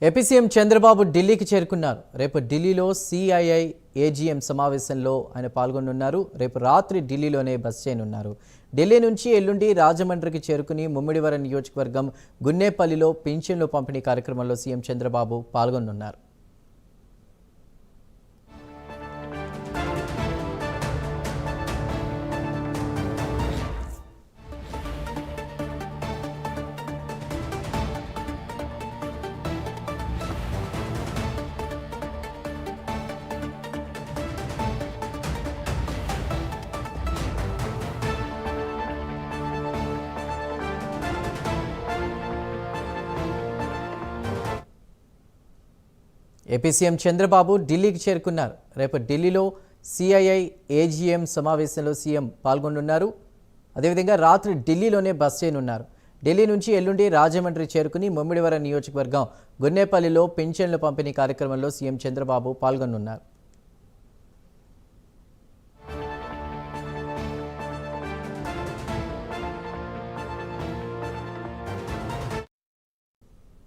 AP CM Chandrababu ఢిల్లీకి చేరుకున్నారు. రేపు ఢిల్లీలో సిఐఐ ఏజీఎం సమావేశంలో ఆయన పాల్గొనున్నారు. రేపు రాత్రి ఢిల్లీలోనే బస చేయనున్నారు. ఢిల్లీ నుంచి ఎల్లుండి రాజమండ్రికి చేరుకుని ముమ్మిడివరం నియోజకవర్గం గున్నేపల్లిలో పింఛన్లు పంపిణీ కార్యక్రమంలో సీఎం చంద్రబాబు పాల్గొనున్నారు. ఏపీ సీఎం చంద్రబాబు ఢిల్లీకి చేరుకున్నారు. రేపు ఢిల్లీలో సిఐఐ ఏజీఎం సమావేశంలో సీఎం పాల్గొనున్నారు. అదేవిధంగా రాత్రి ఢిల్లీలోనే బస చేయనున్నారు. ఢిల్లీ నుంచి ఎల్లుండి రాజమండ్రి చేరుకుని ముమ్మిడివరం నియోజకవర్గం గున్నేపల్లిలో పింఛన్ల పంపిణీ కార్యక్రమంలో సీఎం చంద్రబాబు పాల్గొనున్నారు.